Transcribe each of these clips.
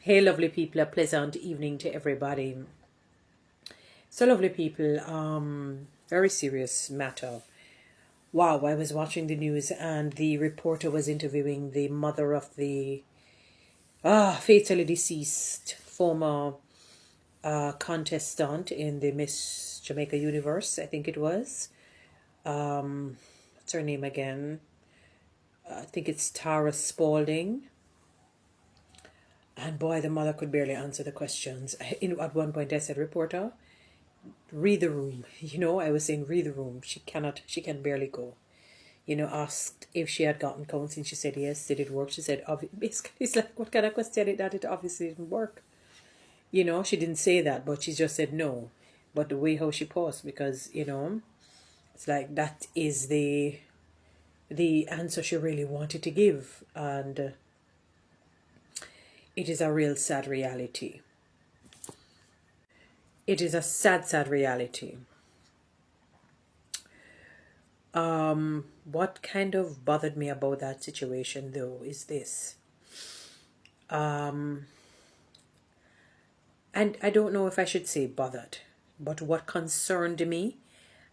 Hey, lovely people, a pleasant evening to everybody. So, lovely people, very serious matter. Wow, I was watching the news and the reporter was interviewing the mother of the fatally deceased former contestant in the Miss Jamaica Universe, I think it was. What's her name again? I think it's Tara Spalding. And boy, the mother could barely answer the questions. At one point, I said, "Reporter, read the room." I was saying, read the room. She can barely go. Asked if she had gotten counseling. She said, yes. Did it work? She said, basically, it's like, what kind of question is that? It obviously didn't work. She didn't say that, but she just said no. But the way how she paused, because, it's like that is the answer she really wanted to give. And it is a real sad reality. It is a sad, sad reality. What kind of bothered me about that situation, though, is this. And I don't know if I should say bothered, but what concerned me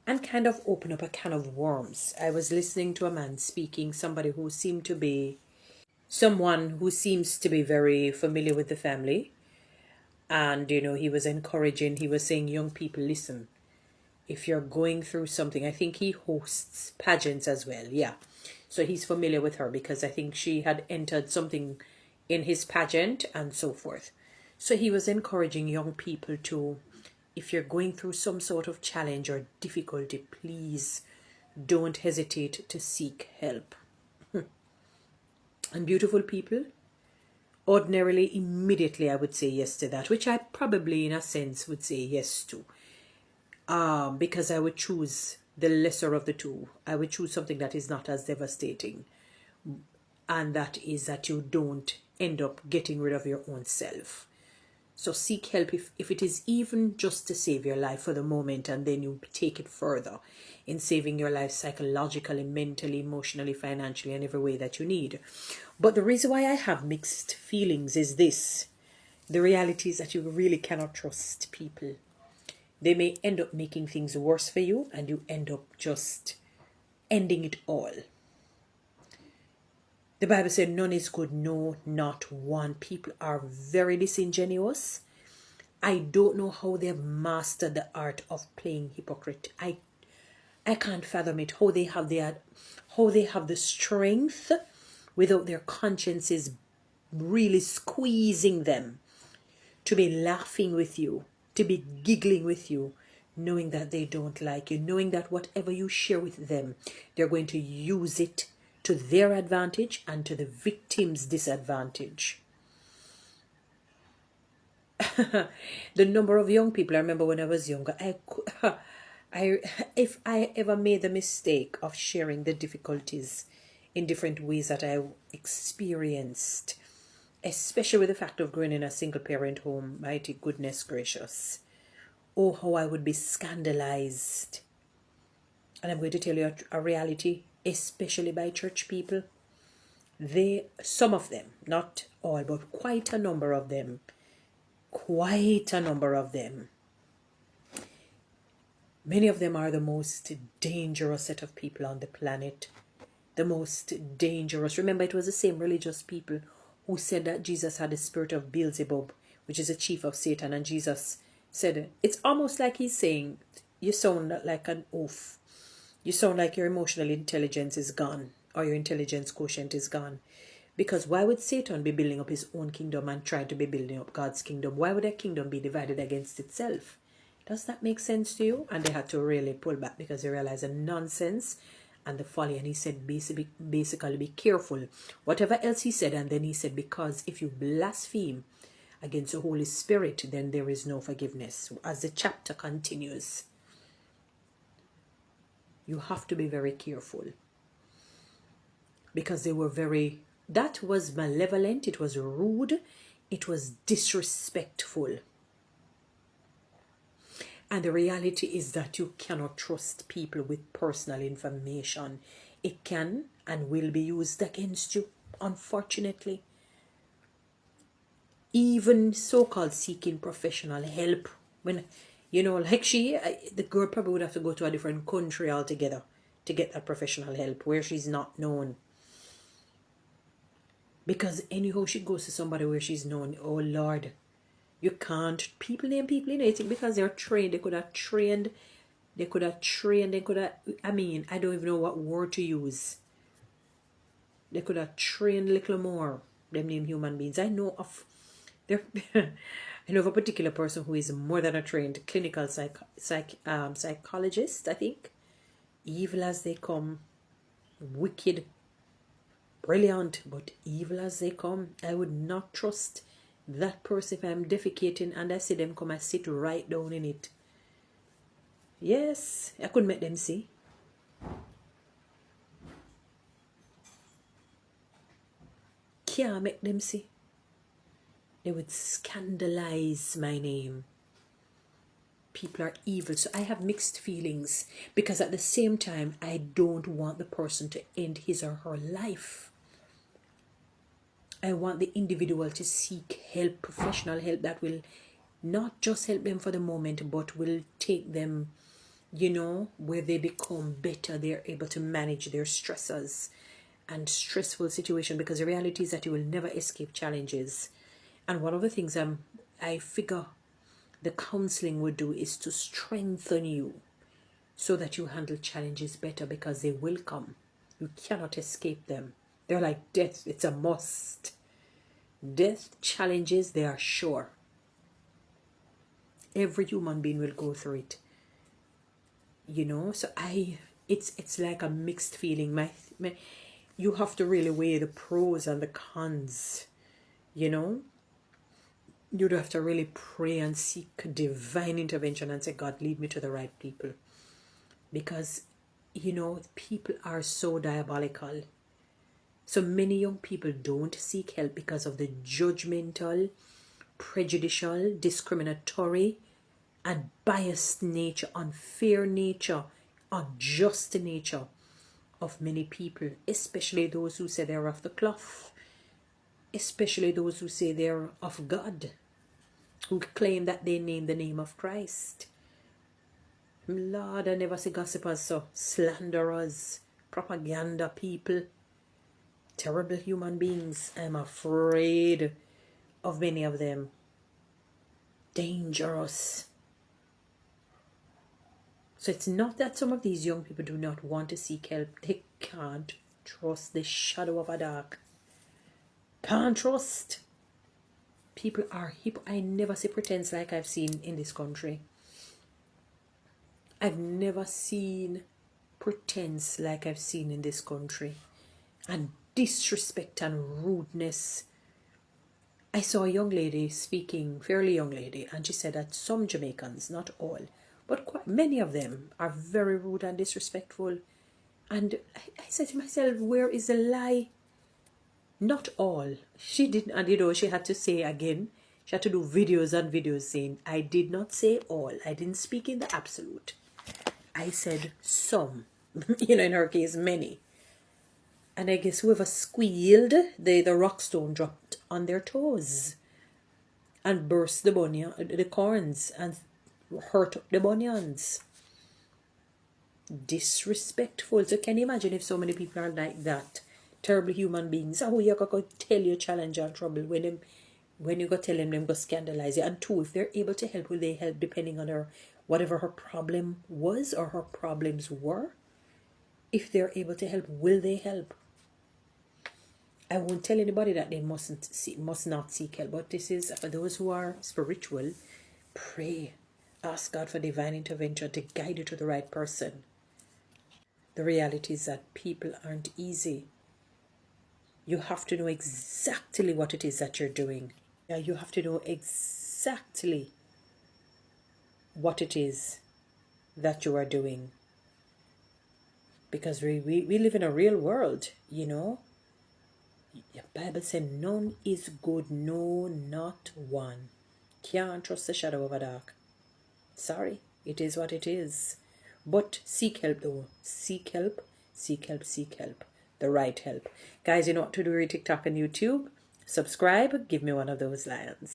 and kind of opened up a can of worms. I was listening to a man speaking, someone who seems to be very familiar with the family. And, he was encouraging, he was saying, young people, listen, if you're going through something, I think he hosts pageants as well. Yeah. So he's familiar with her because I think she had entered something in his pageant and so forth. So he was encouraging young people to, if you're going through some sort of challenge or difficulty, please don't hesitate to seek help. And beautiful people, ordinarily, immediately I would say yes to that, which I probably in a sense would say yes to. Because I would choose the lesser of the two. I would choose something that is not as devastating. And that is that you don't end up getting rid of your own self. So seek help if it is even just to save your life for the moment, and then you take it further in saving your life psychologically, mentally, emotionally, financially, and every way that you need. But the reason why I have mixed feelings is this. The reality is that you really cannot trust people. They may end up making things worse for you, and you end up just ending it all. The Bible said none is good, no, not one. People are very disingenuous. I don't know how they have mastered the art of playing hypocrite. I can't fathom it. How they have the strength without their consciences really squeezing them to be laughing with you, to be giggling with you, knowing that they don't like you, knowing that whatever you share with them, they're going to use it to their advantage and to the victim's disadvantage. The number of young people, I remember when I was younger, if I ever made the mistake of sharing the difficulties in different ways that I experienced, especially with the fact of growing in a single parent home, mighty goodness gracious, oh, how I would be scandalized. And I'm going to tell you a reality, especially by church people. Some of them, not all, but quite a number of them, many of them are the most dangerous set of people on the planet. The most dangerous. Remember, it was the same religious people who said that Jesus had the spirit of Beelzebub, which is the chief of Satan. And Jesus said, it's almost like he's saying, you sound like an oaf. You sound like your emotional intelligence is gone, or your intelligence quotient is gone. Because why would Satan be building up his own kingdom and trying to be building up God's kingdom? Why would a kingdom be divided against itself? Does that make sense to you? And they had to really pull back because they realized the nonsense and the folly. And he said, basically, be careful. Whatever else he said, and then he said, because if you blaspheme against the Holy Spirit, then there is no forgiveness. As the chapter continues, you have to be very careful. Because that was malevolent, it was rude, it was disrespectful. And the reality is that you cannot trust people with personal information. It can and will be used against you, unfortunately. even so-called seeking professional help. When, like the girl probably would have to go to a different country altogether to get that professional help where she's not known. Because anyhow she goes to somebody where she's known, oh Lord, you can't. People name people in it because they're trained. They could have trained. I mean, I don't even know what word to use. They could have trained a little more. Them name human beings. I know of a particular person who is more than a trained clinical psychologist, I think. Evil as they come, wicked, brilliant, but evil as they come. I would not trust that person if I'm defecating and I see them come, I sit right down in it. Yes, I could make them see. Can't make them see. They would scandalize my name. People are evil. So I have mixed feelings because at the same time, I don't want the person to end his or her life. I want the individual to seek help, professional help that will not just help them for the moment, but will take them, where they become better. They're able to manage their stressors and stressful situation, because the reality is that you will never escape challenges. And one of the things I figure the counseling would do is to strengthen you so that you handle challenges better, because they will come. You cannot escape them. They're like death. It's a must. Death challenges, they are sure. Every human being will go through it. So it's like a mixed feeling. You have to really weigh the pros and the cons. You'd have to really pray and seek divine intervention and say, God, lead me to the right people. Because, people are so diabolical. So many young people don't seek help because of the judgmental, prejudicial, discriminatory, and biased nature, unfair nature, unjust nature of many people, especially those who say they're of the cloth, especially those who say they're of God, who claim that they name the name of Christ. Lord, I never see gossipers, so slanderers, propaganda people, terrible human beings. I'm afraid of many of them. Dangerous. So it's not that some of these young people do not want to seek help. They can't trust the shadow of a dark. Can't trust. People are hip. I never see pretense like I've seen in this country. I've never seen pretense like I've seen in this country. And disrespect and rudeness. I saw a young lady speaking, fairly young lady, and she said that some Jamaicans, not all, but quite many of them are very rude and disrespectful. And I said to myself, where is the lie? Not all. She didn't, and she had to say again, she had to do videos and videos saying, I did not say all. I didn't speak in the absolute. I said some. In her case, many. And I guess whoever squealed, the rock stone dropped on their toes and burst the corns and hurt the bunions. Disrespectful. So can you imagine if so many people are like that? Terrible human beings. Oh, you go tell your challenge and trouble when you go tell them go scandalize you. And two, if they're able to help, will they help depending on whatever her problem was or her problems were? If they're able to help, will they help? I won't tell anybody that they must not seek help, but this is for those who are spiritual. Pray. Ask God for divine intervention to guide you to the right person. The reality is that people aren't easy. You have to know exactly what it is that you're doing. Yeah, you have to know exactly what it is that you are doing. Because we live in a real world, The Bible says none is good, no, not one. Can't trust the shadow of a dark. Sorry, it is what it is. But seek help though. Seek help, seek help, seek help. The right help. Guys, you know what to do with TikTok and YouTube. Subscribe, give me one of those lions.